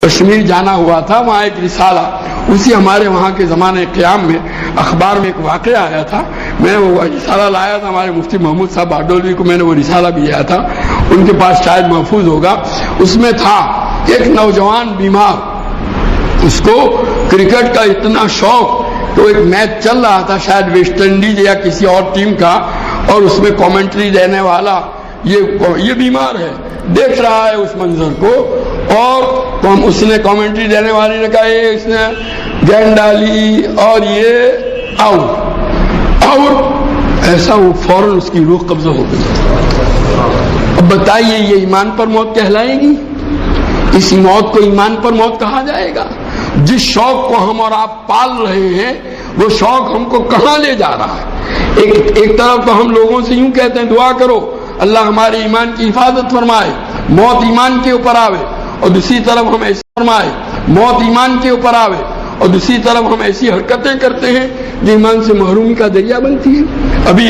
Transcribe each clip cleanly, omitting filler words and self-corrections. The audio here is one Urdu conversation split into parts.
کشمیر جانا ہوا تھا، وہاں ایک رسالہ، اسی ہمارے وہاں کے زمانے قیام میں اخبار میں ایک واقعہ آیا تھا، میں وہ رسالہ لایا تھا، ہمارے مفتی محمود صاحب باڈولوی کو میں نے وہ رسالہ بھی دیا تھا، ان کے پاس شاید محفوظ ہوگا۔ اس میں تھا ایک نوجوان بیمار، اس کو کرکٹ کا اتنا شوق، تو ایک میچ چل رہا تھا شاید ویسٹ انڈیز یا کسی اور ٹیم کا، اور اس میں کامنٹری دینے والا یہ بیمار ہے، دیکھ رہا ہے اس منظر کو، اور اس نے کامنٹری دینے والے نے کہا یہ اس نے گیند ڈالی اور یہ آؤٹ، اور ایسا وہ فوراً اس کی روح قبضہ ہو گئی۔ اب بتائیے یہ ایمان پر موت کہلائے گی؟ اس موت کو ایمان پر موت کہا جائے گا؟ جس شوق کو ہم اور آپ پال رہے ہیں وہ شوق ہم کو کہاں لے جا رہا ہے؟ ایک طرف تو ہم لوگوں سے یوں کہتے ہیں دعا کرو اللہ ہمارے ایمان کی حفاظت فرمائے، موت ایمان کے اوپر آوے، اور دوسری طرف ہم ایسے فرمائے موت ایمان کے اوپر آوے، اور دوسری طرف ہم ایسی حرکتیں کرتے ہیں جو ایمان سے محرومی کا ذریعہ بنتی ہے۔ ابھی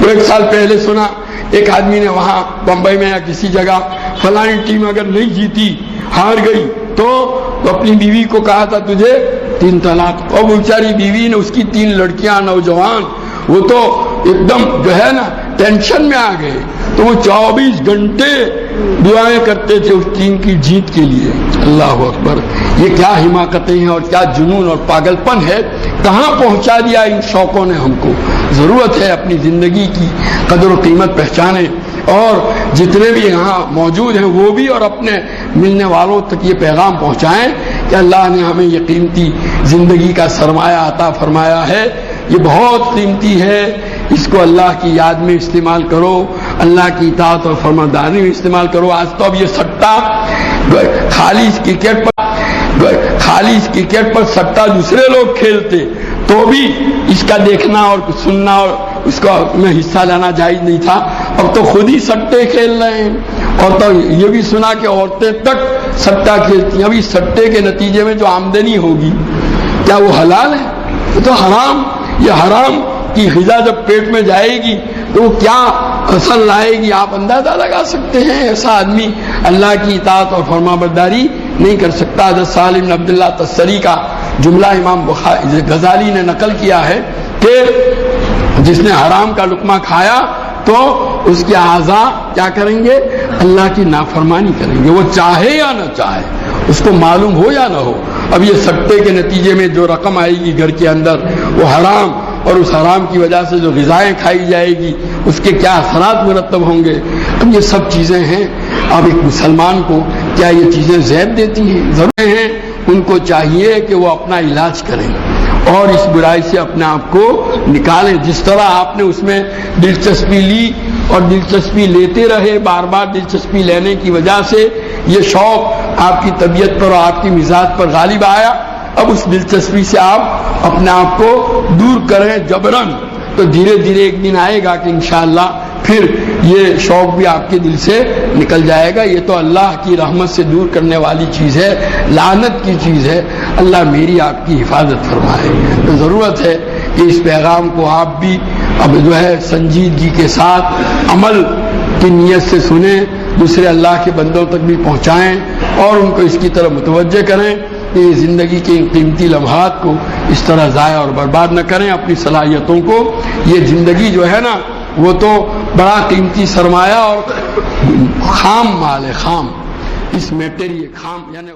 ایک سال پہلے سنا ایک آدمی نے وہاں بمبئی میں یا کسی جگہ فلانی ٹیم اگر نہیں جیتی، ہار گئی، تو اپنی بیوی کو کہا تھا تجھے 3 طلاق، اور وہ بیچاری بیوی نے، اس کی 3 لڑکیاں نوجوان، وہ تو ایک دم جو ہے نا ٹینشن میں آ گئے، تو وہ 24 گھنٹے دعائیں کرتے تھے اس ٹیم کی جیت کے لیے۔ اللہ اکبر! یہ کیا حماقتیں ہیں اور کیا جنون اور پاگل پن ہے، کہاں پہنچا دیا ان شوقوں نے ہم کو۔ ضرورت ہے اپنی زندگی کی قدر و قیمت پہچانیں، اور جتنے بھی یہاں موجود ہیں وہ بھی، اور اپنے ملنے والوں تک یہ پیغام پہنچائیں کہ اللہ نے ہمیں یہ قیمتی زندگی کا سرمایہ عطا فرمایا ہے، یہ بہت قیمتی ہے، اس کو اللہ کی یاد میں استعمال کرو، اللہ کی اطاعت اور فرمانبرداری میں استعمال کرو۔ آج تو اب یہ سٹہ خالص کرکٹ پر سٹہ دوسرے لوگ کھیلتے تو بھی اس کا دیکھنا اور سننا اور اس کا میں حصہ لینا جائز نہیں تھا، اب تو خود ہی سٹے کھیل رہے ہیں۔ اور تو یہ بھی سنا کہ عورتیں تک سٹہ کھیلتی ہیں، اب اس سٹے کے نتیجے میں جو آمدنی ہوگی کیا وہ حلال ہے؟ وہ تو حرام۔ یہ حرام کی غذا جب پیٹ میں جائے گی تو وہ کیا اثر لائے گی آپ اندازہ لگا سکتے ہیں۔ ایسا آدمی اللہ کی اطاعت اور فرمانبرداری نہیں کر سکتا۔ حضرت سالم بن عبداللہ تستری کا جملہ امام غزالی نے نقل کیا ہے کہ جس نے حرام کا لقمہ کھایا تو اس کے اعضاء کیا کریں گے؟ اللہ کی نافرمانی کریں گے، وہ چاہے یا نہ چاہے، اس کو معلوم ہو یا نہ ہو۔ اب یہ سٹے کے نتیجے میں جو رقم آئے گی گھر کے اندر وہ حرام، اور اس حرام کی وجہ سے جو غذائیں کھائی جائے گی اس کے کیا اثرات مرتب ہوں گے۔ اب یہ سب چیزیں ہیں، اب ایک مسلمان کو کیا یہ چیزیں زیب دیتی ہیں؟ ضرور ہیں، ان کو چاہیے کہ وہ اپنا علاج کریں اور اس برائی سے اپنے آپ کو نکالیں۔ جس طرح آپ نے اس میں دلچسپی لی اور دلچسپی لیتے رہے، بار بار دلچسپی لینے کی وجہ سے یہ شوق آپ کی طبیعت پر اور آپ کی مزاج پر غالب آیا، اب اس دلچسپی سے آپ اپنے آپ کو دور کریں جبراً، تو دھیرے دھیرے ایک دن آئے گا کہ انشاءاللہ پھر یہ شوق بھی آپ کے دل سے نکل جائے گا۔ یہ تو اللہ کی رحمت سے دور کرنے والی چیز ہے، لعنت کی چیز ہے۔ اللہ میری آپ کی حفاظت فرمائے۔ تو ضرورت ہے کہ اس پیغام کو آپ بھی اب جو ہے سنجیدگی کے ساتھ عمل کی نیت سے سنیں، دوسرے اللہ کے بندوں تک بھی پہنچائیں، اور ان کو اس کی طرف متوجہ کریں کہ یہ زندگی کے ان قیمتی لمحات کو اس طرح ضائع اور برباد نہ کریں، اپنی صلاحیتوں کو۔ یہ زندگی جو ہے نا وہ تو بڑا قیمتی سرمایہ اور خام مال ہے، خام اس میٹر، یہ خام یعنی